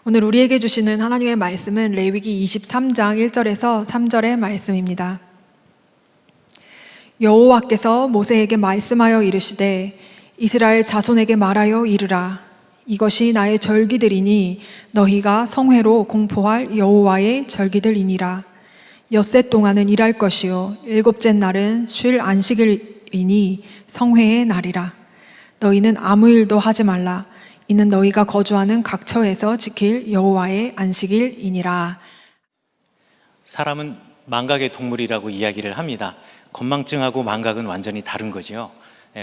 오늘 우리에게 주시는 하나님의 말씀은 레위기 23장 1절에서 3절의 말씀입니다. 여호와께서 모세에게 말씀하여 이르시되 이스라엘 자손에게 말하여 이르라. 이것이 나의 절기들이니 너희가 성회로 공포할 여호와의 절기들이니라. 엿새 동안은 일할 것이요 일곱째 날은 쉴 안식일이니 성회의 날이라. 너희는 아무 일도 하지 말라. 이는 너희가 거주하는 각 처에서 지킬 여호와의 안식일이니라. 사람은 망각의 동물이라고 이야기를 합니다. 건망증하고 망각은 완전히 다른 거죠.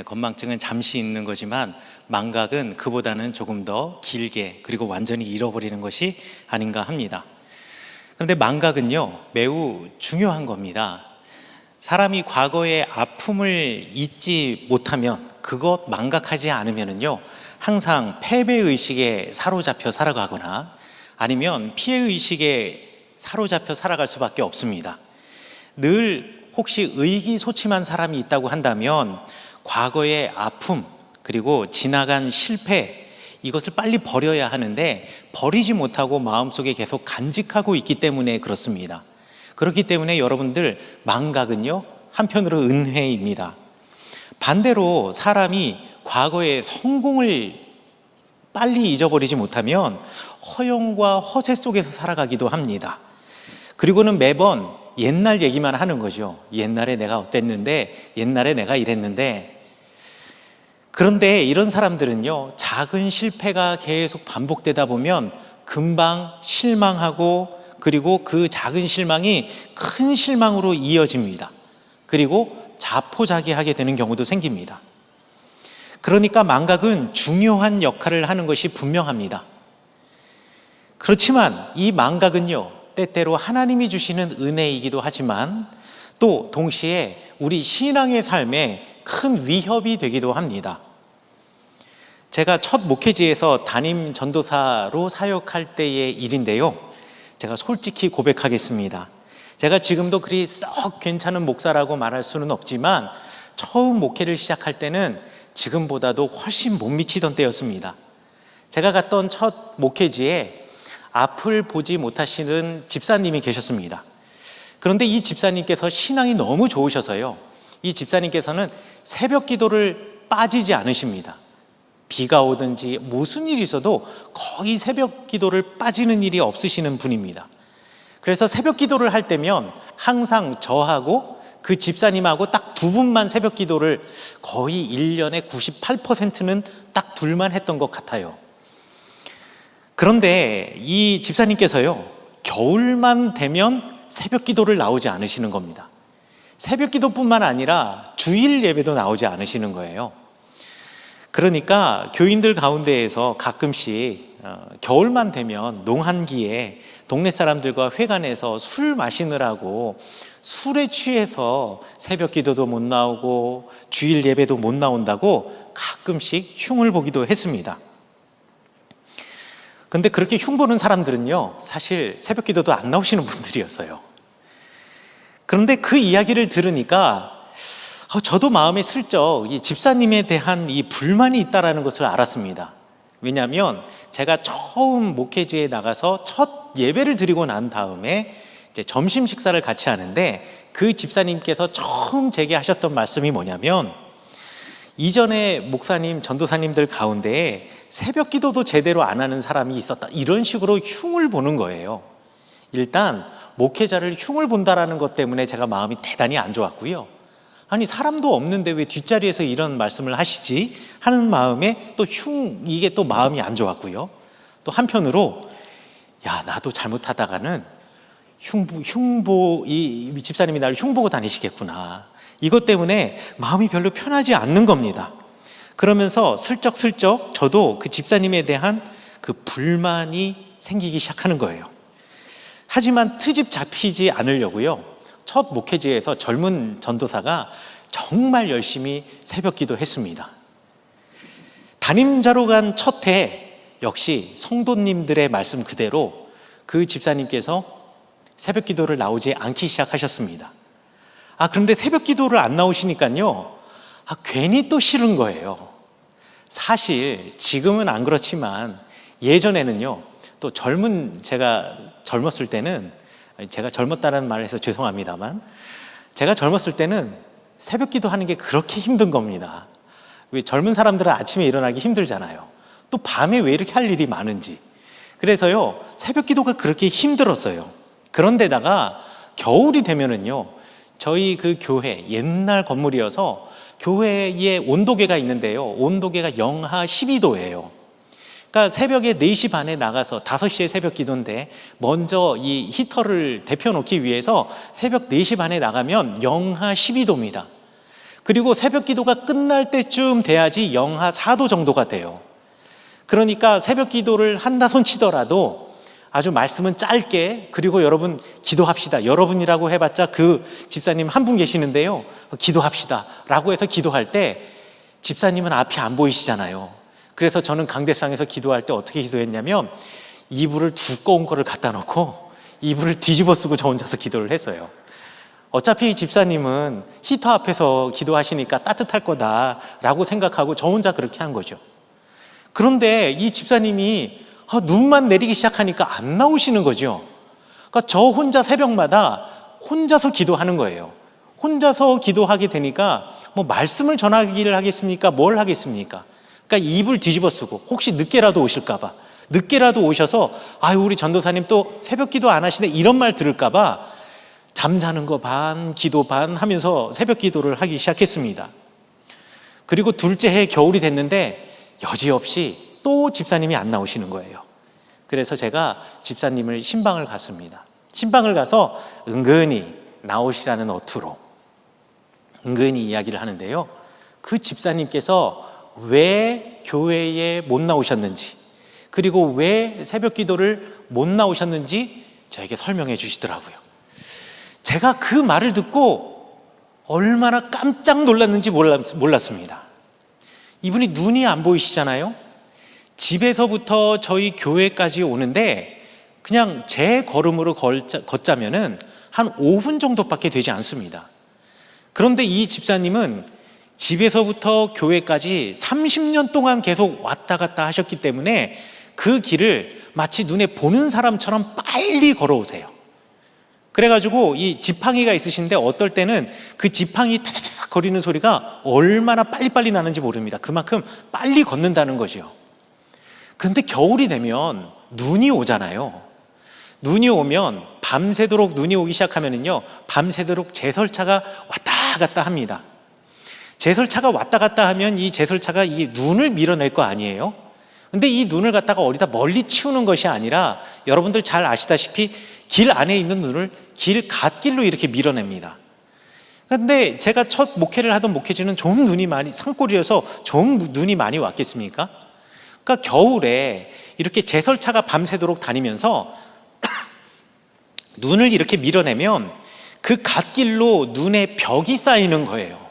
건망증은 잠시 있는 거지만 망각은 그보다는 조금 더 길게 그리고 완전히 잃어버리는 것이 아닌가 합니다. 그런데 망각은요 매우 중요한 겁니다. 사람이 과거의 아픔을 잊지 못하면, 그것 망각하지 않으면요 항상 패배의식에 사로잡혀 살아가거나 아니면 피해의식에 사로잡혀 살아갈 수밖에 없습니다. 늘 혹시 의기소침한 사람이 있다고 한다면 과거의 아픔 그리고 지나간 실패, 이것을 빨리 버려야 하는데 버리지 못하고 마음속에 계속 간직하고 있기 때문에 그렇습니다. 그렇기 때문에 여러분들, 망각은요 한편으로 은혜입니다. 반대로 사람이 과거의 성공을 빨리 잊어버리지 못하면 허영과 허세 속에서 살아가기도 합니다. 그리고는 매번 옛날 얘기만 하는 거죠. 옛날에 내가 어땠는데, 옛날에 내가 이랬는데. 그런데 이런 사람들은요 작은 실패가 계속 반복되다 보면 금방 실망하고, 그리고 그 작은 실망이 큰 실망으로 이어집니다. 그리고 자포자기하게 되는 경우도 생깁니다. 그러니까 망각은 중요한 역할을 하는 것이 분명합니다. 그렇지만 이 망각은요 때때로 하나님이 주시는 은혜이기도 하지만 또 동시에 우리 신앙의 삶에 큰 위협이 되기도 합니다. 제가 첫 목회지에서 담임 전도사로 사역할 때의 일인데요, 제가 솔직히 고백하겠습니다. 제가 지금도 그리 썩 괜찮은 목사라고 말할 수는 없지만 처음 목회를 시작할 때는 지금보다도 훨씬 못 미치던 때였습니다. 제가 갔던 첫 목회지에 앞을 보지 못하시는 집사님이 계셨습니다. 그런데 이 집사님께서 신앙이 너무 좋으셔서요, 이 집사님께서는 새벽 기도를 빠지지 않으십니다. 비가 오든지 무슨 일이 있어도 거의 새벽 기도를 빠지는 일이 없으시는 분입니다. 그래서 새벽 기도를 할 때면 항상 저하고 그 집사님하고 딱 두 분만 새벽 기도를, 거의 1년에 98%는 딱 둘만 했던 것 같아요. 그런데 이 집사님께서요 겨울만 되면 새벽 기도를 나오지 않으시는 겁니다. 새벽 기도뿐만 아니라 주일 예배도 나오지 않으시는 거예요. 그러니까 교인들 가운데에서 가끔씩 겨울만 되면 농한기에 동네 사람들과 회관에서 술 마시느라고 술에 취해서 새벽 기도도 못 나오고 주일 예배도 못 나온다고 가끔씩 흉을 보기도 했습니다. 근데 그렇게 흉보는 사람들은요 사실 새벽 기도도 안 나오시는 분들이었어요. 그런데 그 이야기를 들으니까 저도 마음에 슬쩍 이 집사님에 대한 이 불만이 있다는 것을 알았습니다. 왜냐하면 제가 처음 목회지에 나가서 첫 예배를 드리고 난 다음에 이제 점심 식사를 같이 하는데 그 집사님께서 처음 제게 하셨던 말씀이 뭐냐면, 이전에 목사님, 전도사님들 가운데에 새벽 기도도 제대로 안 하는 사람이 있었다, 이런 식으로 흉을 보는 거예요. 일단 목회자를 흉을 본다라는 것 때문에 제가 마음이 대단히 안 좋았고요. 아니, 사람도 없는데 왜 뒷자리에서 이런 말씀을 하시지 하는 마음에 또 이게 또 마음이 안 좋았고요. 또 한편으로 야, 나도 잘못하다가는 이 집사님이 나를 흉보고 다니시겠구나, 이것 때문에 마음이 별로 편하지 않는 겁니다. 그러면서 슬쩍슬쩍 저도 그 집사님에 대한 그 불만이 생기기 시작하는 거예요. 하지만 트집 잡히지 않으려고요, 첫 목회지에서 젊은 전도사가 정말 열심히 새벽 기도했습니다. 담임자로 간 첫 해 역시 성도님들의 말씀 그대로 그 집사님께서 새벽 기도를 나오지 않기 시작하셨습니다. 그런데 새벽 기도를 안 나오시니까요, 괜히 또 싫은 거예요. 사실 지금은 안 그렇지만 예전에는요 또 제가 젊었을 때는, 제가 젊었다는 말을 해서 죄송합니다만, 제가 젊었을 때는 새벽 기도하는 게 그렇게 힘든 겁니다. 왜 젊은 사람들은 아침에 일어나기 힘들잖아요. 또 밤에 왜 이렇게 할 일이 많은지. 그래서요, 새벽 기도가 그렇게 힘들었어요. 그런데다가 겨울이 되면은요, 저희 그 교회, 옛날 건물이어서 교회에 온도계가 있는데요, 온도계가 영하 12도예요. 그러니까 새벽에 4시 반에 나가서 5시에 새벽 기도인데 먼저 이 히터를 데펴놓기 위해서 새벽 4시 반에 나가면 영하 12도입니다. 그리고 새벽 기도가 끝날 때쯤 돼야지 영하 4도 정도가 돼요. 그러니까 새벽 기도를 한다 손 치더라도 아주 말씀은 짧게, 그리고 여러분 기도합시다, 여러분이라고 해봤자 그 집사님 한 분 계시는데요, 기도합시다 라고 해서 기도할 때 집사님은 앞이 안 보이시잖아요. 그래서 저는 강대상에서 기도할 때 어떻게 기도했냐면 이불을 두꺼운 거를 갖다 놓고 이불을 뒤집어 쓰고 저 혼자서 기도를 했어요. 어차피 집사님은 히터 앞에서 기도하시니까 따뜻할 거다라고 생각하고 저 혼자 그렇게 한 거죠. 그런데 이 집사님이 눈만 내리기 시작하니까 안 나오시는 거죠. 그러니까 저 혼자 새벽마다 혼자서 기도하는 거예요. 혼자서 기도하게 되니까 뭐 말씀을 전하기를 하겠습니까? 뭘 하겠습니까? 그러니까 이불 뒤집어 쓰고 혹시 늦게라도 오실까봐, 늦게라도 오셔서 아유 우리 전도사님 또 새벽 기도 안 하시네 이런 말 들을까봐 잠자는 거 반 기도 반 하면서 새벽 기도를 하기 시작했습니다. 그리고 둘째 해 겨울이 됐는데 여지없이 또 집사님이 안 나오시는 거예요. 그래서 제가 집사님을 신방을 갔습니다. 신방을 가서 은근히 나오시라는 어투로 은근히 이야기를 하는데요, 그 집사님께서 왜 교회에 못 나오셨는지, 그리고 왜 새벽 기도를 못 나오셨는지 저에게 설명해 주시더라고요. 제가 그 말을 듣고 얼마나 깜짝 놀랐는지 몰랐습니다. 이분이 눈이 안 보이시잖아요. 집에서부터 저희 교회까지 오는데 그냥 제 걸음으로 걷자면은 한 5분 정도밖에 되지 않습니다. 그런데 이 집사님은 집에서부터 교회까지 30년 동안 계속 왔다 갔다 하셨기 때문에 그 길을 마치 눈에 보는 사람처럼 빨리 걸어오세요. 그래가지고 이 지팡이가 있으신데 어떨 때는 그 지팡이 타자자작 거리는 소리가 얼마나 빨리빨리 나는지 모릅니다. 그만큼 빨리 걷는다는 거죠. 근데 겨울이 되면 눈이 오잖아요. 눈이 오면 밤새도록, 눈이 오기 시작하면은요, 밤새도록 제설차가 왔다 갔다 합니다. 제설차가 왔다 갔다 하면 이 제설차가 이 눈을 밀어낼 거 아니에요? 근데 이 눈을 갖다가 어디다 멀리 치우는 것이 아니라 여러분들 잘 아시다시피 길 안에 있는 눈을 길 갓길로 이렇게 밀어냅니다. 근데 제가 첫 목회를 하던 목회지는 좀 눈이 많이 산골이어서 좀 눈이 많이 왔겠습니까? 그러니까 겨울에 이렇게 제설차가 밤새도록 다니면서 눈을 이렇게 밀어내면 그 갓길로 눈에 벽이 쌓이는 거예요.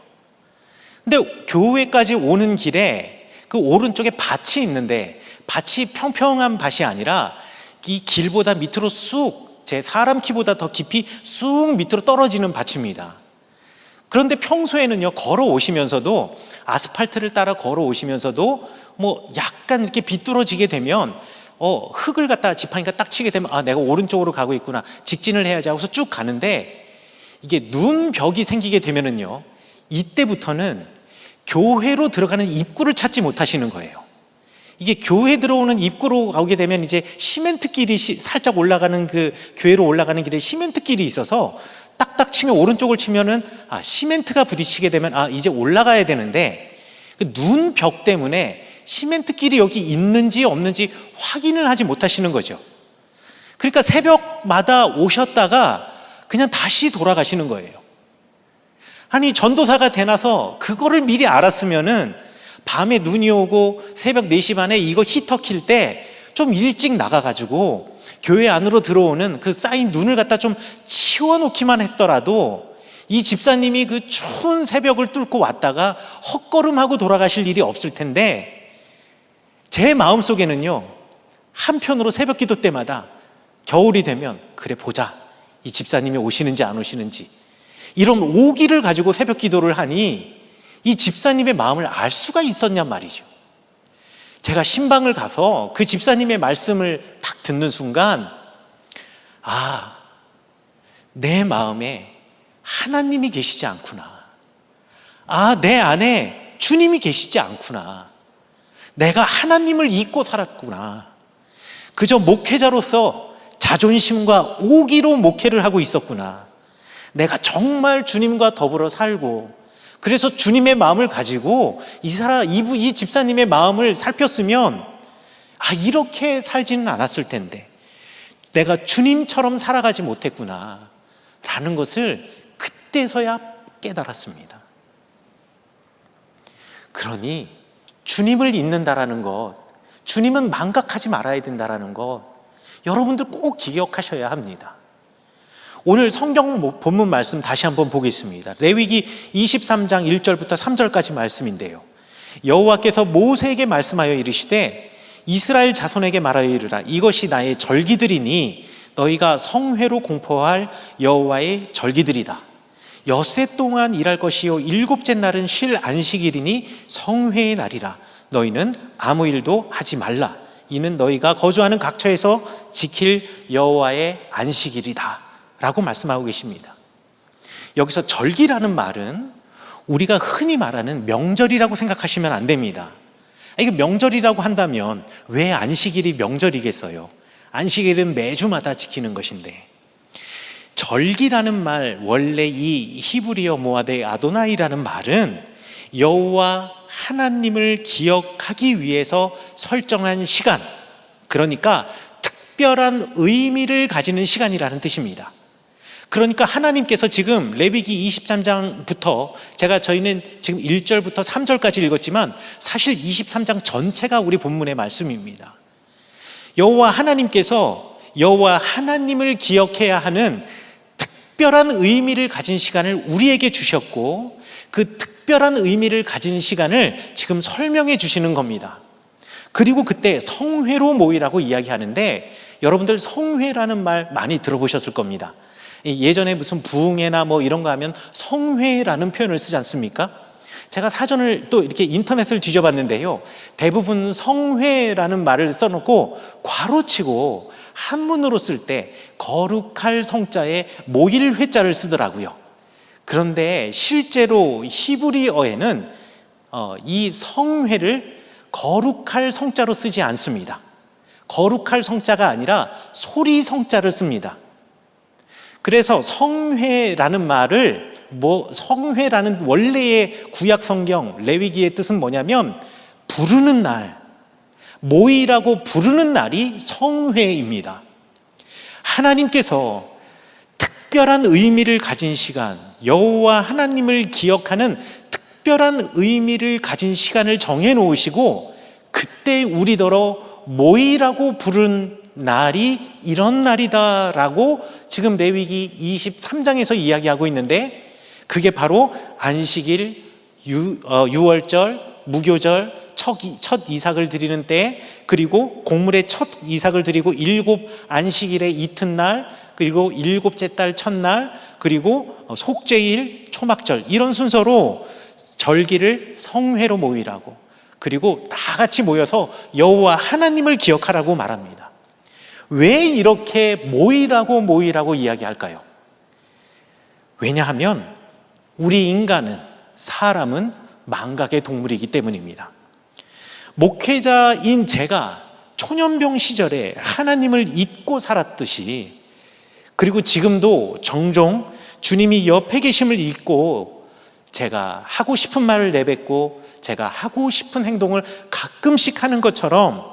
근데 교회까지 오는 길에 그 오른쪽에 밭이 있는데 밭이 평평한 밭이 아니라 이 길보다 밑으로 쑥, 제 사람 키보다 더 깊이 쑥 밑으로 떨어지는 밭입니다. 그런데 평소에는요, 걸어 오시면서도 아스팔트를 따라 걸어 오시면서도 뭐 약간 이렇게 비뚤어지게 되면 흙을 갖다가 지팡이가 딱 치게 되면 아, 내가 오른쪽으로 가고 있구나, 직진을 해야지 하고서 쭉 가는데 이게 눈벽이 생기게 되면은요, 이때부터는 교회로 들어가는 입구를 찾지 못하시는 거예요. 이게 교회 들어오는 입구로 가게 되면 이제 시멘트 길이 살짝 올라가는, 그 교회로 올라가는 길에 시멘트 길이 있어서 딱딱 치면, 오른쪽을 치면은 시멘트가 부딪히게 되면 이제 올라가야 되는데 그 눈벽 때문에 시멘트 길이 여기 있는지 없는지 확인을 하지 못하시는 거죠. 그러니까 새벽마다 오셨다가 그냥 다시 돌아가시는 거예요. 아니, 전도사가 되나서 그거를 미리 알았으면은 밤에 눈이 오고 새벽 4시 반에 이거 히터 킬 때 좀 일찍 나가가지고 교회 안으로 들어오는 그 쌓인 눈을 갖다 좀 치워놓기만 했더라도 이 집사님이 그 추운 새벽을 뚫고 왔다가 헛걸음하고 돌아가실 일이 없을 텐데, 제 마음속에는요, 한편으로 새벽 기도 때마다 겨울이 되면 그래 보자, 이 집사님이 오시는지 안 오시는지, 이런 오기를 가지고 새벽 기도를 하니 이 집사님의 마음을 알 수가 있었냔 말이죠. 제가 신방을 가서 그 집사님의 말씀을 딱 듣는 순간, 아, 내 마음에 하나님이 계시지 않구나. 아, 내 안에 주님이 계시지 않구나. 내가 하나님을 잊고 살았구나. 그저 목회자로서 자존심과 오기로 목회를 하고 있었구나. 내가 정말 주님과 더불어 살고, 그래서 주님의 마음을 가지고 이 집사님의 마음을 살폈으면, 아, 이렇게 살지는 않았을 텐데 내가 주님처럼 살아가지 못했구나 라는 것을 그때서야 깨달았습니다. 그러니 주님을 잊는다라는 것, 주님은 망각하지 말아야 된다라는 것, 여러분들 꼭 기억하셔야 합니다. 오늘 성경 본문 말씀 다시 한번 보겠습니다. 레위기 23장 1절부터 3절까지 말씀인데요, 여호와께서 모세에게 말씀하여 이르시되 이스라엘 자손에게 말하여 이르라. 이것이 나의 절기들이니 너희가 성회로 공포할 여호와의 절기들이다. 엿새 동안 일할 것이요 일곱째 날은 쉴 안식일이니 성회의 날이라. 너희는 아무 일도 하지 말라. 이는 너희가 거주하는 각처에서 지킬 여호와의 안식일이다 라고 말씀하고 계십니다. 여기서 절기라는 말은 우리가 흔히 말하는 명절이라고 생각하시면 안 됩니다. 이게 명절이라고 한다면 왜 안식일이 명절이겠어요? 안식일은 매주마다 지키는 것인데, 절기라는 말, 원래 이 히브리어 모아데 아도나이라는 말은 여호와 하나님을 기억하기 위해서 설정한 시간, 그러니까 특별한 의미를 가지는 시간이라는 뜻입니다. 그러니까 하나님께서 지금 레위기 23장부터 저희는 지금 1절부터 3절까지 읽었지만 사실 23장 전체가 우리 본문의 말씀입니다. 여호와 하나님께서 여호와 하나님을 기억해야 하는 특별한 의미를 가진 시간을 우리에게 주셨고, 그 특별한 의미를 가진 시간을 지금 설명해 주시는 겁니다. 그리고 그때 성회로 모이라고 이야기하는데, 여러분들 성회라는 말 많이 들어보셨을 겁니다. 예전에 무슨 부흥회나 뭐 이런 거 하면 성회라는 표현을 쓰지 않습니까? 제가 사전을 또 이렇게 인터넷을 뒤져봤는데요, 대부분 성회라는 말을 써놓고 괄호치고 한문으로 쓸 때 거룩할 성자에 모일 회자를 쓰더라고요. 그런데 실제로 히브리어에는 이 성회를 거룩할 성자로 쓰지 않습니다. 거룩할 성자가 아니라 소리 성자를 씁니다. 그래서 성회라는 말을 성회라는 원래의 구약 성경 레위기의 뜻은 뭐냐면 부르는 날, 모이라고 부르는 날이 성회입니다. 하나님께서 특별한 의미를 가진 시간, 여호와 하나님을 기억하는 특별한 의미를 가진 시간을 정해 놓으시고, 그때 우리더러 모이라고 부른 날이 이런 날이다라고 지금 레위기 23장에서 이야기하고 있는데, 그게 바로 안식일, 유월절, 무교절, 첫 이삭을 드리는 때, 그리고 곡물의 첫 이삭을 드리고 일곱 안식일의 이튿날, 그리고 일곱째 달 첫날, 그리고 속죄일, 초막절, 이런 순서로 절기를 성회로 모이라고, 그리고 다 같이 모여서 여호와 하나님을 기억하라고 말합니다. 왜 이렇게 모이라고 이야기할까요? 왜냐하면 우리 인간은, 사람은 망각의 동물이기 때문입니다. 목회자인 제가 초년병 시절에 하나님을 잊고 살았듯이, 그리고 지금도 종종 주님이 옆에 계심을 잊고 제가 하고 싶은 말을 내뱉고 제가 하고 싶은 행동을 가끔씩 하는 것처럼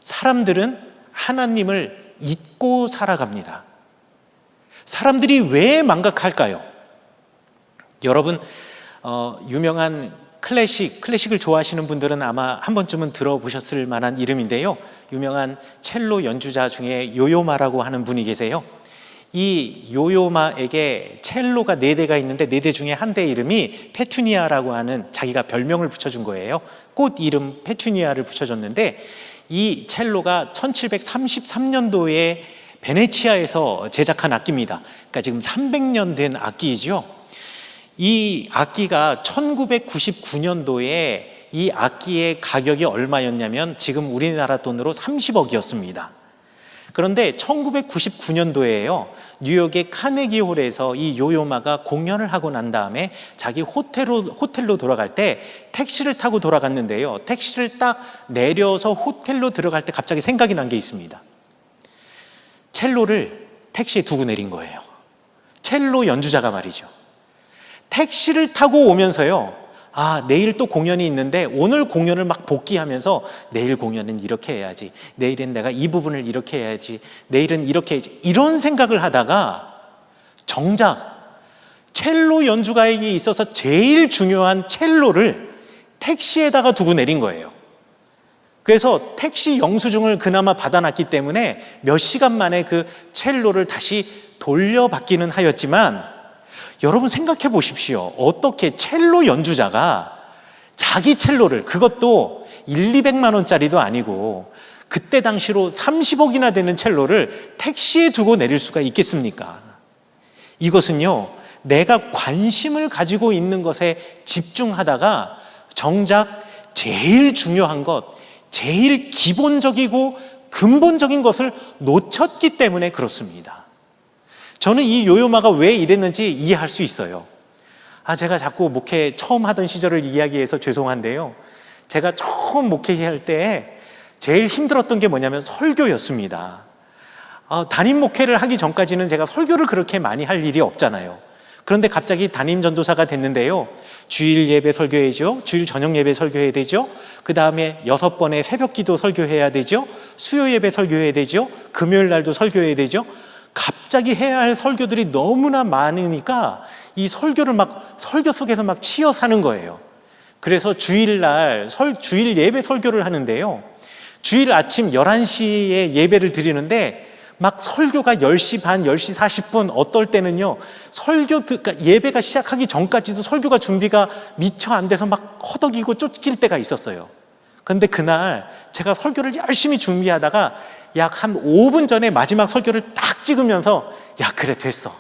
사람들은 하나님을 잊고 살아갑니다. 사람들이 왜 망각할까요? 여러분, 유명한 클래식을 좋아하시는 분들은 아마 한 번쯤은 들어보셨을 만한 이름인데요, 유명한 첼로 연주자 중에 요요마라고 하는 분이 계세요. 이 요요마에게 첼로가 4대가 있는데 4대 중에 한 대 이름이 페투니아라고 하는, 자기가 별명을 붙여준 거예요. 꽃 이름 페투니아를 붙여줬는데, 이 첼로가 1733년도에 베네치아에서 제작한 악기입니다. 그러니까 지금 300년 된 악기이죠. 이 악기가 1999년도에 이 악기의 가격이 얼마였냐면 지금 우리나라 돈으로 30억이었습니다. 그런데 1999년도에요. 뉴욕의 카네기 홀에서 이 요요마가 공연을 하고 난 다음에 자기 호텔로 돌아갈 때 택시를 타고 돌아갔는데요. 택시를 딱 내려서 호텔로 들어갈 때 갑자기 생각이 난 게 있습니다. 첼로를 택시에 두고 내린 거예요. 첼로 연주자가 말이죠. 택시를 타고 오면서요. 아, 내일 또 공연이 있는데 오늘 공연을 막 복기하면서 내일 공연은 이렇게 해야지, 내일은 내가 이 부분을 이렇게 해야지, 내일은 이렇게 해야지, 이런 생각을 하다가 정작 첼로 연주가에게 있어서 제일 중요한 첼로를 택시에다가 두고 내린 거예요. 그래서 택시 영수증을 그나마 받아놨기 때문에 몇 시간 만에 그 첼로를 다시 돌려받기는 하였지만, 여러분 생각해 보십시오. 어떻게 첼로 연주자가 자기 첼로를, 그것도 200만 원짜리도 아니고 그때 당시로 30억이나 되는 첼로를 택시에 두고 내릴 수가 있겠습니까? 이것은요, 내가 관심을 가지고 있는 것에 집중하다가 정작 제일 중요한 것, 제일 기본적이고 근본적인 것을 놓쳤기 때문에 그렇습니다. 저는 이 요요마가 왜 이랬는지 이해할 수 있어요. 제가 자꾸 목회 처음 하던 시절을 이야기해서 죄송한데요. 제가 처음 목회할 때 제일 힘들었던 게 뭐냐면 설교였습니다. 담임 목회를 하기 전까지는 제가 설교를 그렇게 많이 할 일이 없잖아요. 그런데 갑자기 담임 전도사가 됐는데요. 주일 예배 설교해야죠. 주일 저녁 예배 설교해야 되죠. 그 다음에 6번의 새벽 기도 설교해야 되죠. 수요 예배 설교해야 되죠. 금요일 날도 설교해야 되죠. 갑자기 해야 할 설교들이 너무나 많으니까 이 설교를 설교 속에서 치여 사는 거예요. 그래서 주일날 주일 예배 설교를 하는데요. 주일 아침 11시에 예배를 드리는데 설교가 10시 반, 10시 40분, 어떨 때는요, 그러니까 예배가 시작하기 전까지도 설교가 준비가 미처 안 돼서 허덕이고 쫓길 때가 있었어요. 그런데 그날 제가 설교를 열심히 준비하다가 약 한 5분 전에 마지막 설교를 딱 찍으면서, 그래, 됐어.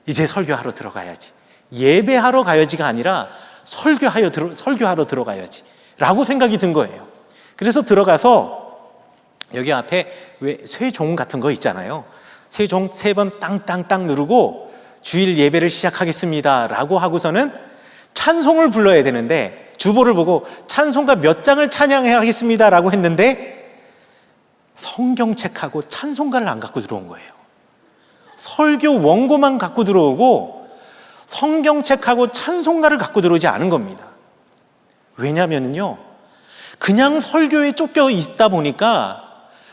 이제 설교하러 들어가야지. 예배하러 가야지가 아니라 설교하러 들어가야지. 라고 생각이 든 거예요. 그래서 들어가서 여기 앞에 왜 쇠종 같은 거 있잖아요. 쇠종 3번 땅땅땅 누르고 주일 예배를 시작하겠습니다 라고 하고서는 찬송을 불러야 되는데, 주보를 보고 찬송가 몇 장을 찬양하겠습니다 라고 했는데 성경책하고 찬송가를 안 갖고 들어온 거예요. 설교 원고만 갖고 들어오고 성경책하고 찬송가를 갖고 들어오지 않은 겁니다. 왜냐면요, 그냥 설교에 쫓겨 있다 보니까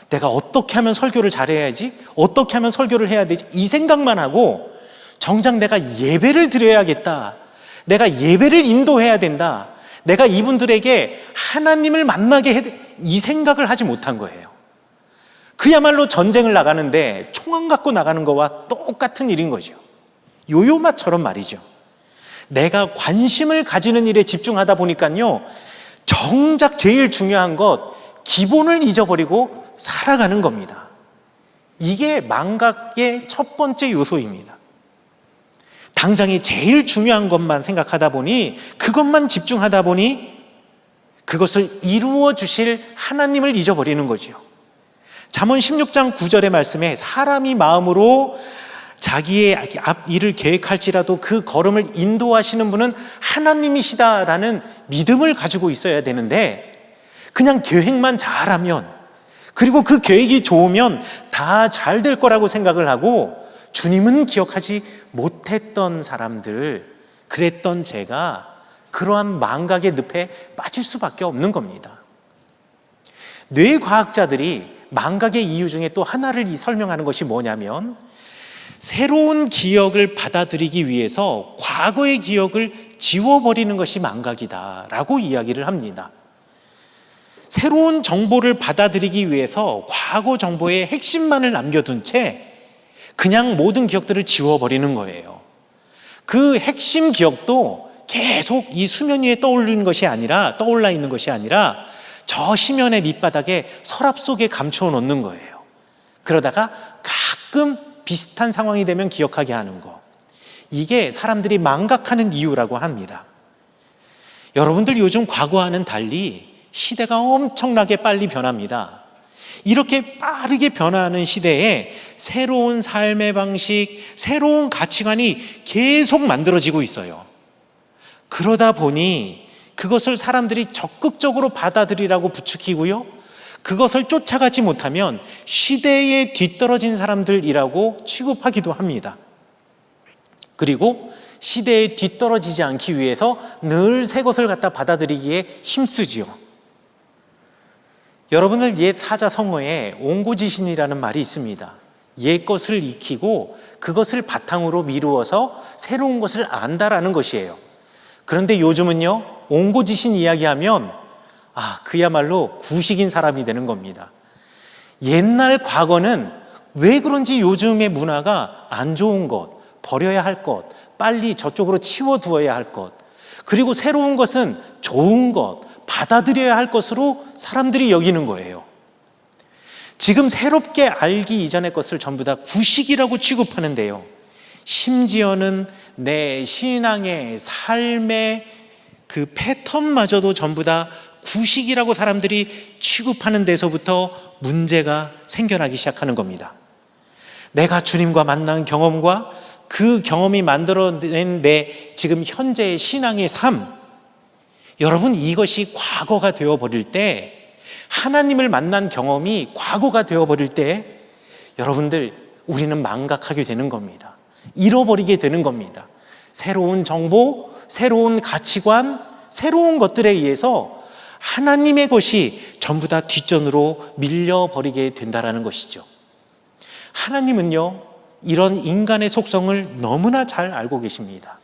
내가 어떻게 하면 설교를 잘해야지, 어떻게 하면 설교를 해야 되지, 이 생각만 하고 정작 내가 예배를 드려야겠다, 내가 예배를 인도해야 된다, 내가 이분들에게 하나님을 만나게 이 생각을 하지 못한 거예요. 그야말로 전쟁을 나가는데 총안 갖고 나가는 거와 똑같은 일인 거죠. 요요마처럼 말이죠. 내가 관심을 가지는 일에 집중하다 보니까요, 정작 제일 중요한 것, 기본을 잊어버리고 살아가는 겁니다. 이게 망각의 첫 번째 요소입니다. 당장에 제일 중요한 것만 생각하다 보니, 그것만 집중하다 보니 그것을 이루어 주실 하나님을 잊어버리는 거죠. 잠언 16장 9절의 말씀에 사람이 마음으로 자기의 앞 일을 계획할지라도 그 걸음을 인도하시는 분은 하나님이시다라는 믿음을 가지고 있어야 되는데, 그냥 계획만 잘하면, 그리고 그 계획이 좋으면 다 잘 될 거라고 생각을 하고 주님은 기억하지 못했던 사람들, 그랬던 제가 그러한 망각의 늪에 빠질 수밖에 없는 겁니다. 뇌과학자들이 망각의 이유 중에 또 하나를 설명하는 것이 뭐냐면, 새로운 기억을 받아들이기 위해서 과거의 기억을 지워버리는 것이 망각이다라고 이야기를 합니다. 새로운 정보를 받아들이기 위해서 과거 정보의 핵심만을 남겨둔 채 그냥 모든 기억들을 지워버리는 거예요. 그 핵심 기억도 계속 이 수면 위에 떠올라 있는 것이 아니라 저 심연의 밑바닥에 서랍 속에 감춰 놓는 거예요. 그러다가 가끔 비슷한 상황이 되면 기억하게 하는 거, 이게 사람들이 망각하는 이유라고 합니다. 여러분들 요즘 과거와는 달리 시대가 엄청나게 빨리 변합니다. 이렇게 빠르게 변화하는 시대에 새로운 삶의 방식, 새로운 가치관이 계속 만들어지고 있어요. 그러다 보니 그것을 사람들이 적극적으로 받아들이라고 부추기고요, 그것을 쫓아가지 못하면 시대에 뒤떨어진 사람들이라고 취급하기도 합니다. 그리고 시대에 뒤떨어지지 않기 위해서 늘 새 것을 갖다 받아들이기에 힘쓰지요. 여러분들 옛 사자성어에 옹고지신이라는 말이 있습니다. 옛 것을 익히고 그것을 바탕으로 미루어서 새로운 것을 안다라는 것이에요. 그런데 요즘은요, 옹고지신 이야기하면 그야말로 구식인 사람이 되는 겁니다. 옛날 과거는 왜 그런지 요즘의 문화가 안 좋은 것, 버려야 할 것, 빨리 저쪽으로 치워두어야 할 것, 그리고 새로운 것은 좋은 것, 받아들여야 할 것으로 사람들이 여기는 거예요. 지금 새롭게 알기 이전의 것을 전부 다 구식이라고 취급하는데요, 심지어는 내 신앙의 삶의 그 패턴마저도 전부 다 구식이라고 사람들이 취급하는 데서부터 문제가 생겨나기 시작하는 겁니다. 내가 주님과 만난 경험과 그 경험이 만들어낸 내 지금 현재의 신앙의 삶, 여러분, 이것이 과거가 되어버릴 때, 하나님을 만난 경험이 과거가 되어버릴 때 여러분들, 우리는 망각하게 되는 겁니다. 잃어버리게 되는 겁니다. 새로운 정보, 새로운 가치관, 새로운 것들에 의해서 하나님의 것이 전부 다 뒷전으로 밀려버리게 된다는 것이죠. 하나님은요, 이런 인간의 속성을 너무나 잘 알고 계십니다.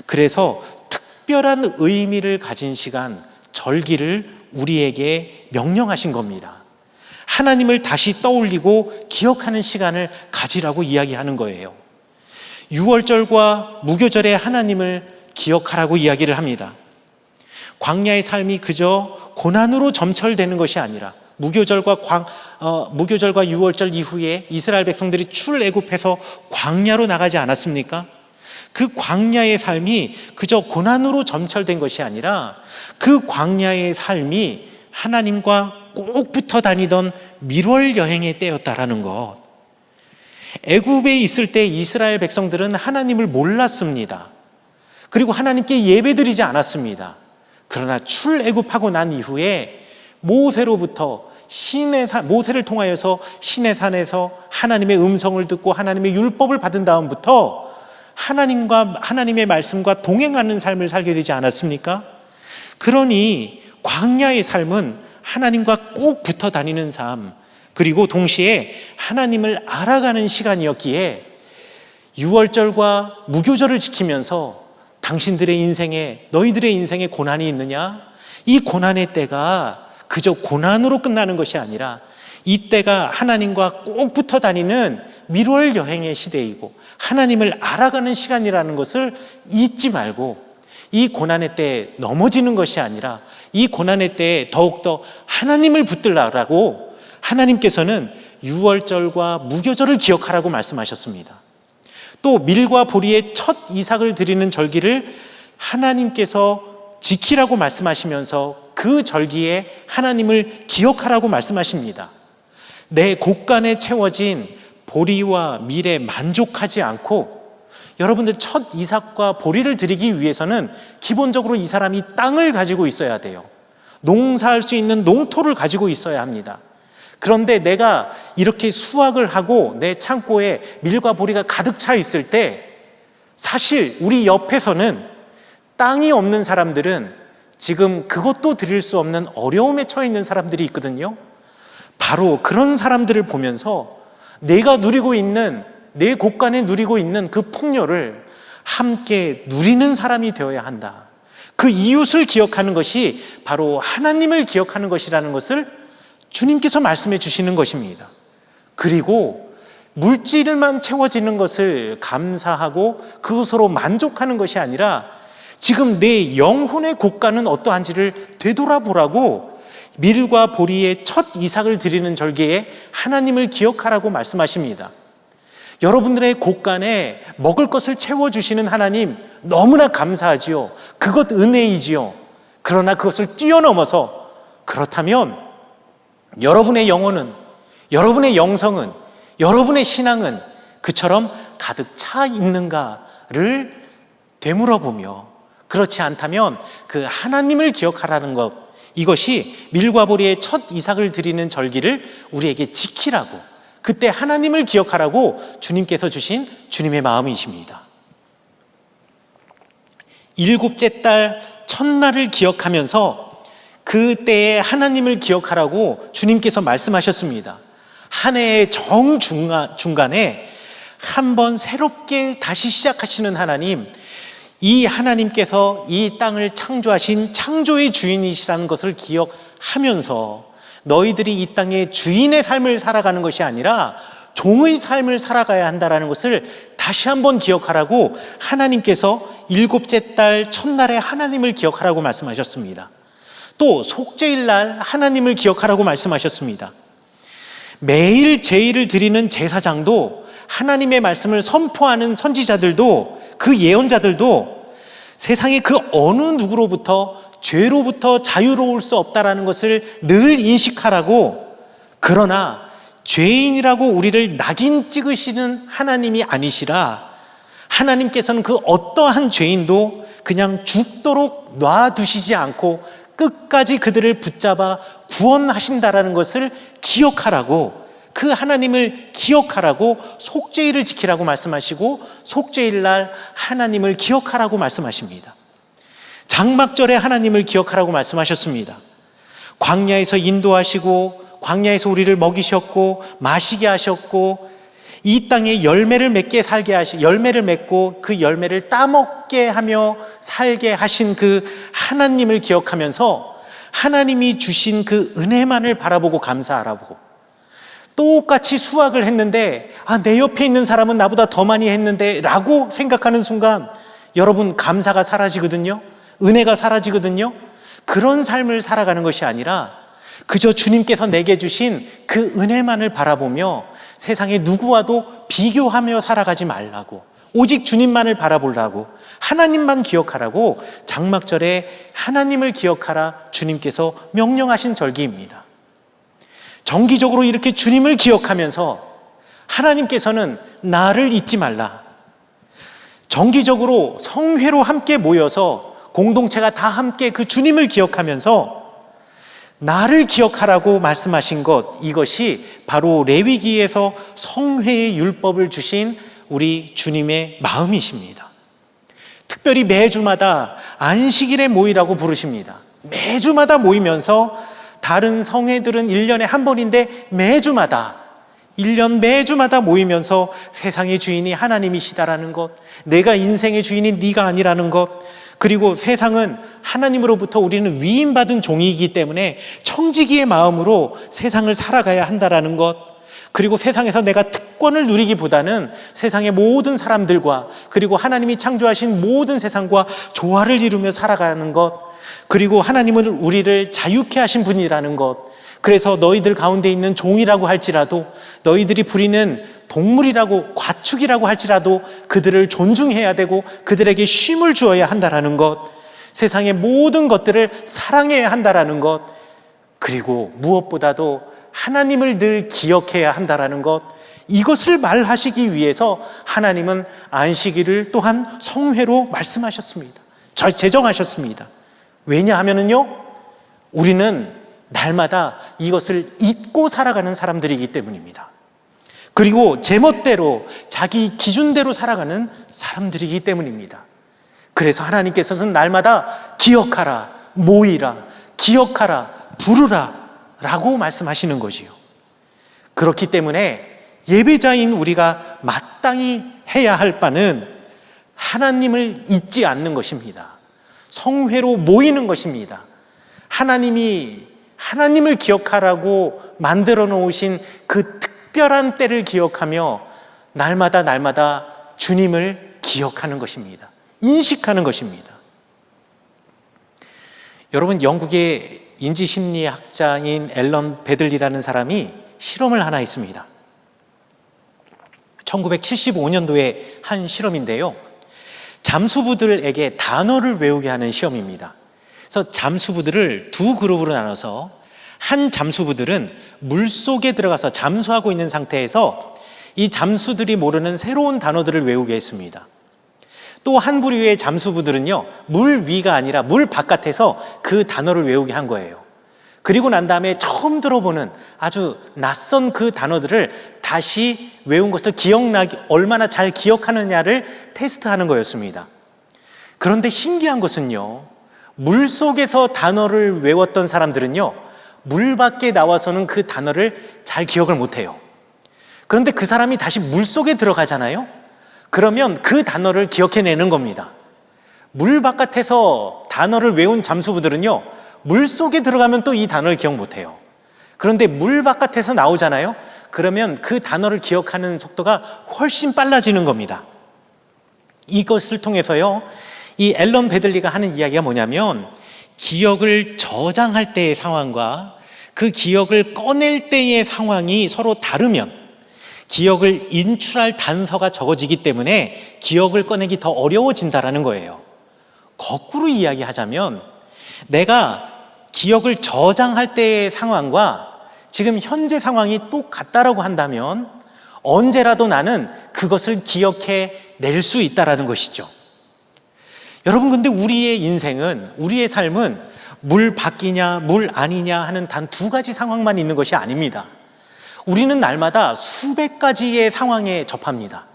그래서 특별한 의미를 가진 시간, 절기를 우리에게 명령하신 겁니다. 하나님을 다시 떠올리고 기억하는 시간을 가지라고 이야기하는 거예요. 유월절과 무교절에 하나님을 기억하라고 이야기를 합니다. 광야의 삶이 그저 고난으로 점철되는 것이 아니라 무교절과 유월절 이후에 이스라엘 백성들이 출애굽해서 광야로 나가지 않았습니까? 그 광야의 삶이 그저 고난으로 점철된 것이 아니라 그 광야의 삶이 하나님과 꼭 붙어 다니던 밀월 여행의 때였다라는 것. 애굽에 있을 때 이스라엘 백성들은 하나님을 몰랐습니다. 그리고 하나님께 예배드리지 않았습니다. 그러나 출애굽하고 난 이후에 모세를 통하여서 시내산에서 하나님의 음성을 듣고 하나님의 율법을 받은 다음부터 하나님의 말씀과 동행하는 삶을 살게 되지 않았습니까? 그러니 광야의 삶은 하나님과 꼭 붙어 다니는 삶, 그리고 동시에 하나님을 알아가는 시간이었기에 유월절과 무교절을 지키면서 너희들의 인생에 고난이 있느냐? 이 고난의 때가 그저 고난으로 끝나는 것이 아니라 이 때가 하나님과 꼭 붙어 다니는 밀월 여행의 시대이고 하나님을 알아가는 시간이라는 것을 잊지 말고, 이 고난의 때에 넘어지는 것이 아니라 이 고난의 때에 더욱더 하나님을 붙들라고 하나님께서는 유월절과 무교절을 기억하라고 말씀하셨습니다. 또 밀과 보리의 첫 이삭을 드리는 절기를 하나님께서 지키라고 말씀하시면서 그 절기에 하나님을 기억하라고 말씀하십니다. 내 곳간에 채워진 보리와 밀에 만족하지 않고, 여러분들 첫 이삭과 보리를 드리기 위해서는 기본적으로 이 사람이 땅을 가지고 있어야 돼요. 농사할 수 있는 농토를 가지고 있어야 합니다. 그런데 내가 이렇게 수확을 하고 내 창고에 밀과 보리가 가득 차 있을 때, 사실 우리 옆에서는 땅이 없는 사람들은 지금 그것도 드릴 수 없는 어려움에 처해 있는 사람들이 있거든요. 바로 그런 사람들을 보면서 내가 누리고 있는, 내 곳간에 누리고 있는 그 풍요를 함께 누리는 사람이 되어야 한다. 그 이웃을 기억하는 것이 바로 하나님을 기억하는 것이라는 것을 주님께서 말씀해 주시는 것입니다. 그리고 물질만 채워지는 것을 감사하고 그것으로 만족하는 것이 아니라 지금 내 영혼의 곳간은 어떠한지를 되돌아보라고 밀과 보리의 첫 이삭을 드리는 절기에 하나님을 기억하라고 말씀하십니다. 여러분들의 곳간에 먹을 것을 채워주시는 하나님 너무나 감사하지요. 그것 은혜이지요. 그러나 그것을 뛰어넘어서 그렇다면 여러분의 영혼은, 여러분의 영성은, 여러분의 신앙은 그처럼 가득 차 있는가를 되물어보며, 그렇지 않다면 그 하나님을 기억하라는 것, 이것이 밀과 보리의 첫 이삭을 드리는 절기를 우리에게 지키라고, 그때 하나님을 기억하라고 주님께서 주신 주님의 마음이십니다. 일곱째 달 첫날을 기억하면서 그때에 하나님을 기억하라고 주님께서 말씀하셨습니다. 한 해의 정중간에 한번 새롭게 다시 시작하시는 하나님, 이 하나님께서 이 땅을 창조하신 창조의 주인이시라는 것을 기억하면서 너희들이 이 땅의 주인의 삶을 살아가는 것이 아니라 종의 삶을 살아가야 한다는 것을 다시 한번 기억하라고 하나님께서 일곱째 달 첫날에 하나님을 기억하라고 말씀하셨습니다. 또 속죄일 날 하나님을 기억하라고 말씀하셨습니다. 매일 제의를 드리는 제사장도, 하나님의 말씀을 선포하는 선지자들도, 그 예언자들도 세상의 그 어느 누구로부터 죄로부터 자유로울 수 없다라는 것을 늘 인식하라고, 그러나 죄인이라고 우리를 낙인 찍으시는 하나님이 아니시라, 하나님께서는 그 어떠한 죄인도 그냥 죽도록 놔두시지 않고 끝까지 그들을 붙잡아 구원하신다라는 것을 기억하라고, 그 하나님을 기억하라고 속죄일을 지키라고 말씀하시고 속죄일 날 하나님을 기억하라고 말씀하십니다. 장막절에 하나님을 기억하라고 말씀하셨습니다. 광야에서 인도하시고 광야에서 우리를 먹이셨고 마시게 하셨고 이 땅에 열매를 맺게 살게 하시, 열매를 맺고 그 열매를 따먹게 하며 살게 하신 그 하나님을 기억하면서 하나님이 주신 그 은혜만을 바라보고 감사하라고, 똑같이 수학을 했는데 내 옆에 있는 사람은 나보다 더 많이 했는데 라고 생각하는 순간 여러분 감사가 사라지거든요. 은혜가 사라지거든요. 그런 삶을 살아가는 것이 아니라 그저 주님께서 내게 주신 그 은혜만을 바라보며 세상의 누구와도 비교하며 살아가지 말라고, 오직 주님만을 바라보라고, 하나님만 기억하라고 장막절에 하나님을 기억하라 주님께서 명령하신 절기입니다. 정기적으로 이렇게 주님을 기억하면서 하나님께서는 나를 잊지 말라, 정기적으로 성회로 함께 모여서 공동체가 다 함께 그 주님을 기억하면서 나를 기억하라고 말씀하신 것, 이것이 바로 레위기에서 성회의 율법을 주신 우리 주님의 마음이십니다. 특별히 매주마다 안식일에 모이라고 부르십니다. 매주마다 모이면서 다른 성회들은 1년에 한 번인데 매주마다 1년 매주마다 모이면서 세상의 주인이 하나님이시다라는 것, 내가 인생의 주인이 네가 아니라는 것, 그리고 세상은 하나님으로부터 우리는 위임받은 종이기 때문에 청지기의 마음으로 세상을 살아가야 한다라는 것, 그리고 세상에서 내가 특권을 누리기보다는 세상의 모든 사람들과 그리고 하나님이 창조하신 모든 세상과 조화를 이루며 살아가는 것, 그리고 하나님은 우리를 자유케 하신 분이라는 것, 그래서 너희들 가운데 있는 종이라고 할지라도, 너희들이 부리는 동물이라고, 가축이라고 할지라도 그들을 존중해야 되고 그들에게 쉼을 주어야 한다라는 것, 세상의 모든 것들을 사랑해야 한다라는 것, 그리고 무엇보다도 하나님을 늘 기억해야 한다라는 것, 이것을 말하시기 위해서 하나님은 안식일을 또한 성회로 말씀하셨습니다. 제정하셨습니다. 왜냐하면요, 우리는 날마다 이것을 잊고 살아가는 사람들이기 때문입니다. 그리고 제멋대로 자기 기준대로 살아가는 사람들이기 때문입니다. 그래서 하나님께서는 날마다 기억하라, 모이라, 기억하라, 부르라 라고 말씀하시는 거지요. 그렇기 때문에 예배자인 우리가 마땅히 해야 할 바는 하나님을 잊지 않는 것입니다. 성회로 모이는 것입니다. 하나님을 기억하라고 만들어 놓으신 그 특별한 때를 기억하며 날마다 주님을 기억하는 것입니다. 인식하는 것입니다. 여러분, 영국의 인지심리학자인 앨런 베들리라는 사람이 실험을 하나 했습니다. 1975년도에 한 실험인데요, 잠수부들에게 단어를 외우게 하는 시험입니다. 그래서 잠수부들을 두 그룹으로 나눠서 한 잠수부들은 물속에 들어가서 잠수하고 있는 상태에서 이 잠수들이 모르는 새로운 단어들을 외우게 했습니다. 또 한 부류의 잠수부들은요, 물 위가 아니라 물 바깥에서 그 단어를 외우게 한 거예요. 그리고 난 다음에 처음 들어보는 아주 낯선 그 단어들을 다시 외운 것을 얼마나 잘 기억하느냐를 테스트하는 거였습니다. 그런데 신기한 것은요, 물 속에서 단어를 외웠던 사람들은요, 물 밖에 나와서는 그 단어를 잘 기억을 못해요. 그런데 그 사람이 다시 물 속에 들어가잖아요? 그러면 그 단어를 기억해내는 겁니다. 물 바깥에서 단어를 외운 잠수부들은요, 물 속에 들어가면 또 이 단어를 기억 못해요. 그런데 물 바깥에서 나오잖아요? 그러면 그 단어를 기억하는 속도가 훨씬 빨라지는 겁니다. 이것을 통해서요, 이 앨런 배들리가 하는 이야기가 뭐냐면, 기억을 저장할 때의 상황과 그 기억을 꺼낼 때의 상황이 서로 다르면 기억을 인출할 단서가 적어지기 때문에 기억을 꺼내기 더 어려워진다라는 거예요. 거꾸로 이야기하자면, 내가 기억을 저장할 때의 상황과 지금 현재 상황이 똑같다라고 한다면 언제라도 나는 그것을 기억해 낼 수 있다라는 것이죠. 여러분, 근데 우리의 인생은, 우리의 삶은 물 밖이냐 물 아니냐 하는 단 두 가지 상황만 있는 것이 아닙니다. 우리는 날마다 수백 가지의 상황에 접합니다.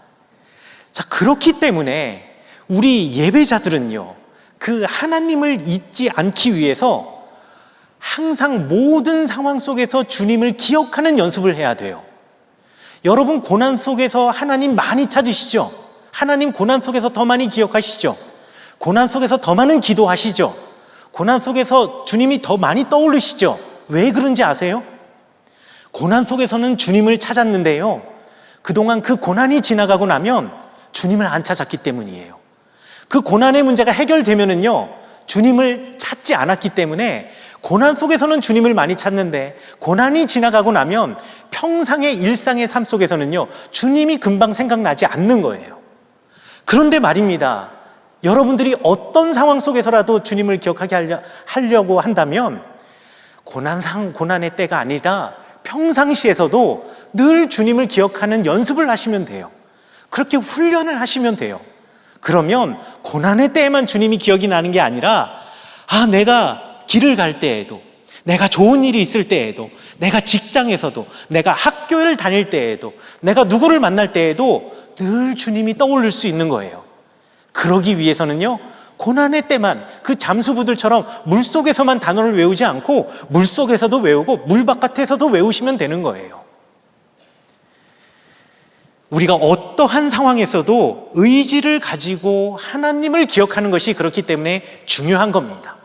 자, 그렇기 때문에 우리 예배자들은요, 그 하나님을 잊지 않기 위해서 항상 모든 상황 속에서 주님을 기억하는 연습을 해야 돼요. 여러분, 고난 속에서 하나님 많이 찾으시죠? 하나님 고난 속에서 더 많이 기억하시죠? 고난 속에서 더 많은 기도하시죠? 고난 속에서 주님이 더 많이 떠오르시죠? 왜 그런지 아세요? 고난 속에서는 주님을 찾았는데요, 그동안 그 고난이 지나가고 나면 주님을 안 찾았기 때문이에요. 그 고난의 문제가 해결되면은요, 주님을 찾지 않았기 때문에 고난 속에서는 주님을 많이 찾는데 고난이 지나가고 나면 평상의 일상의 삶 속에서는요, 주님이 금방 생각나지 않는 거예요. 그런데 말입니다, 여러분들이 어떤 상황 속에서라도 주님을 기억하게 하려고 한다면 고난의 때가 아니라 평상시에서도 늘 주님을 기억하는 연습을 하시면 돼요. 그렇게 훈련을 하시면 돼요. 그러면 고난의 때에만 주님이 기억이 나는 게 아니라, 내가 길을 갈 때에도, 내가 좋은 일이 있을 때에도, 내가 직장에서도, 내가 학교를 다닐 때에도, 내가 누구를 만날 때에도 늘 주님이 떠오를 수 있는 거예요. 그러기 위해서는요, 고난의 때만 그 잠수부들처럼 물속에서만 단어를 외우지 않고 물속에서도 외우고 물 바깥에서도 외우시면 되는 거예요. 우리가 어떠한 상황에서도 의지를 가지고 하나님을 기억하는 것이 그렇기 때문에 중요한 겁니다.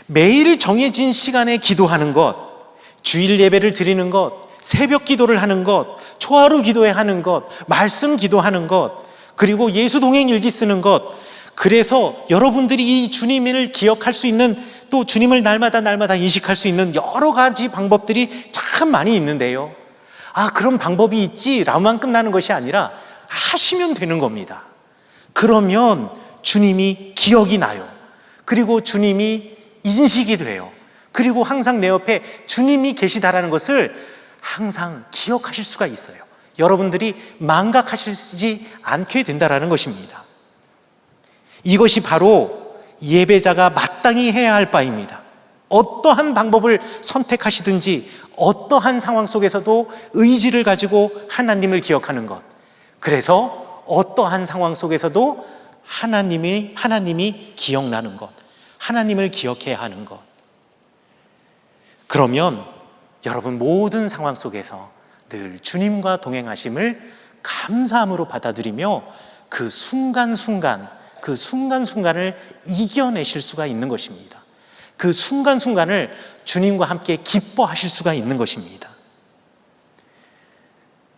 매일 정해진 시간에 기도하는 것, 주일 예배를 드리는 것, 새벽 기도를 하는 것, 초하루 기도회 하는 것, 말씀 기도하는 것, 그리고 예수 동행 일기 쓰는 것, 그래서 여러분들이 이 주님을 기억할 수 있는, 또 주님을 날마다 인식할 수 있는 여러 가지 방법들이 참 많이 있는데요, 그런 방법이 있지 라고만 끝나는 것이 아니라 하시면 되는 겁니다. 그러면 주님이 기억이 나요. 그리고 주님이 인식이 돼요. 그리고 항상 내 옆에 주님이 계시다라는 것을 항상 기억하실 수가 있어요. 여러분들이 망각하시지 않게 된다라는 것입니다. 이것이 바로 예배자가 마땅히 해야 할 바입니다. 어떠한 방법을 선택하시든지 어떠한 상황 속에서도 의지를 가지고 하나님을 기억하는 것, 그래서 어떠한 상황 속에서도 하나님이 기억나는 것, 하나님을 기억해야 하는 것. 그러면 여러분 모든 상황 속에서 늘 주님과 동행하심을 감사함으로 받아들이며 그 순간순간을 이겨내실 수가 있는 것입니다. 그 순간순간을 주님과 함께 기뻐하실 수가 있는 것입니다.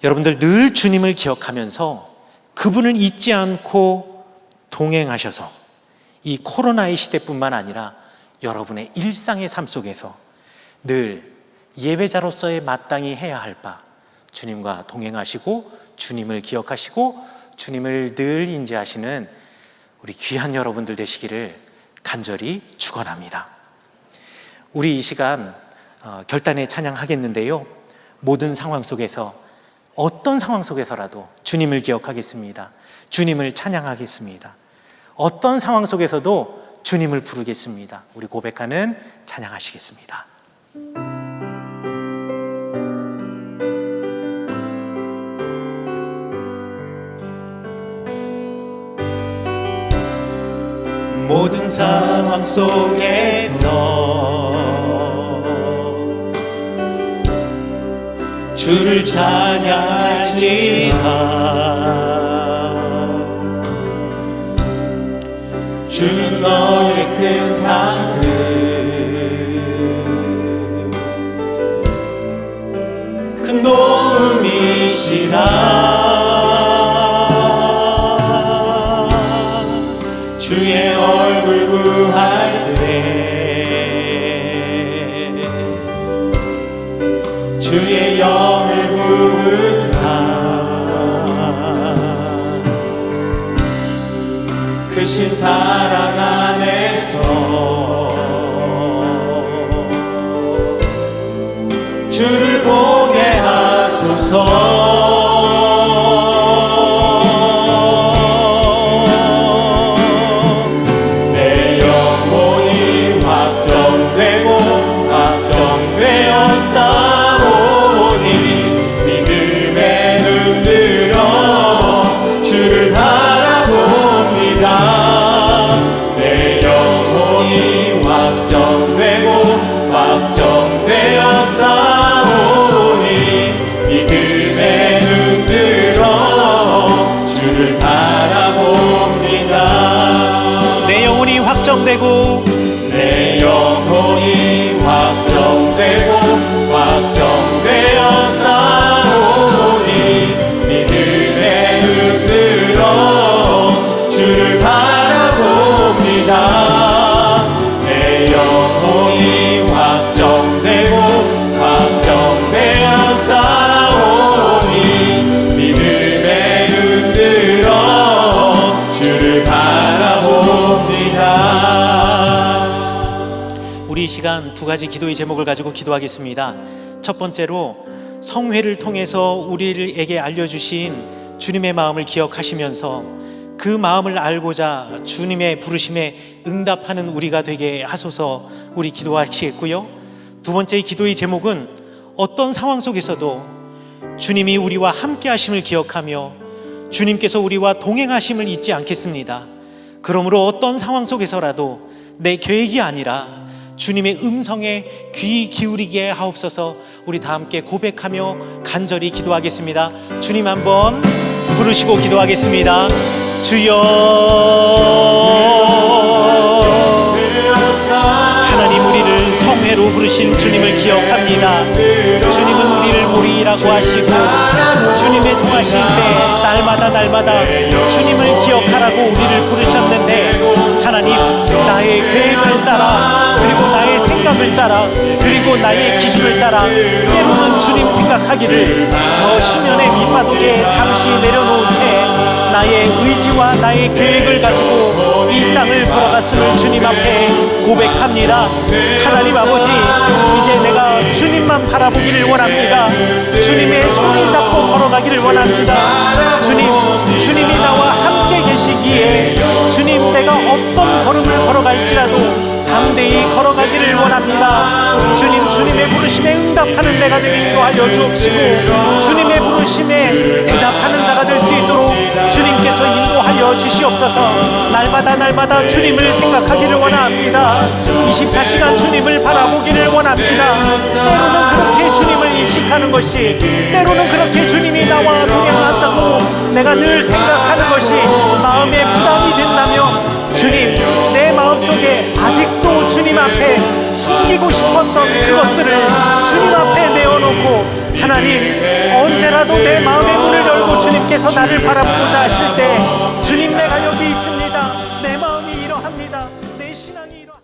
여러분들 늘 주님을 기억하면서 그분을 잊지 않고 동행하셔서 이 코로나의 시대뿐만 아니라 여러분의 일상의 삶 속에서 늘 예배자로서의 마땅히 해야 할 바, 주님과 동행하시고 주님을 기억하시고 주님을 늘 인지하시는 우리 귀한 여러분들 되시기를 간절히 축원합니다. 축원합니다. 우리 이 시간 결단의 찬양하겠는데요, 모든 상황 속에서, 어떤 상황 속에서라도 주님을 기억하겠습니다. 주님을 찬양하겠습니다. 어떤 상황 속에서도 주님을 부르겠습니다. 우리 고백하는 찬양하시겠습니다. 모든 상황 속에서 주를 찬양할지라. 주는 너의 큰 상급 큰 도움이시라. 주의 얼굴 구할 때 주의 영을 부으사 크신 사랑 안에서 주를 보게 하소서. 확정되고 내 영혼이 확정되고 확정되어 싸우니 믿음에 흔들어 주를 바라봅니다. 내 영혼이 확정되고 확정되어 싸우니 믿음에 흔들어 주를 바라봅니다. 우리 이 시간 두 가지 기도의 제목을 가지고 기도하겠습니다. 첫 번째로 성회를 통해서 우리에게 알려주신 주님의 마음을 기억하시면서 그 마음을 알고자 주님의 부르심에 응답하는 우리가 되게 하소서. 우리 기도하시겠고요. 두 번째 기도의 제목은 어떤 상황 속에서도 주님이 우리와 함께 하심을 기억하며 주님께서 우리와 동행하심을 잊지 않겠습니다. 그러므로 어떤 상황 속에서라도 내 계획이 아니라 주님의 음성에 귀 기울이게 하옵소서. 우리 다 함께 고백하며 간절히 기도하겠습니다. 주님 한번 부르시고 기도하겠습니다. 주여, 하나님 우리를 성회로 부르신 주님을 기억합니다. 주님은 우리를 모리라고 하시고 주님의 정하신 때 날마다 주님을 기억하라고 우리를 부르셨는데, 하나님 나의 계획을 따라 그리고 나의 생각을 따라 그리고 나의 기준을 따라 때로는 주님 생각하기를 저 시면의 밑바닥에 잠시 내려놓은 채 나의 의지와 나의 계획을 가지고 이 땅을 걸어갔음을 주님 앞에 고백합니다. 하나님 아버지, 이제 내가 주님만 바라보기를 원합니다. 주님의 손을 잡고 걸어가기를 원합니다. 주님이 나와 함께 계시기에 주님, 내가 어떤 걸음을 걸어갈지라도 담대히 걸어가기를 원합니다. 주님, 주님의 부르심에 응답하는 내가 되게 인도하여 주옵시고 주님의 부르심에 대답하는 자가 될 수 있도록 주님께서 인도하여 주시옵소서. 날마다 주님을 생각하기를 원합니다. 24시간 주님을 바라보기를 원합니다. 때로는 그렇게 주님을 인식하는 것이, 때로는 그렇게 주님이 나와 동행한다고 내가 늘 생각하는 것이 마음에 부담이 된다면, 주님, 내 마음속에 아직도 주님 앞에 숨기고 싶었던 그것들을 주님 앞에 내어놓고, 하나님 언제라도 내 마음의 문을 열고 주님께서 나를 바라보고자 하실 때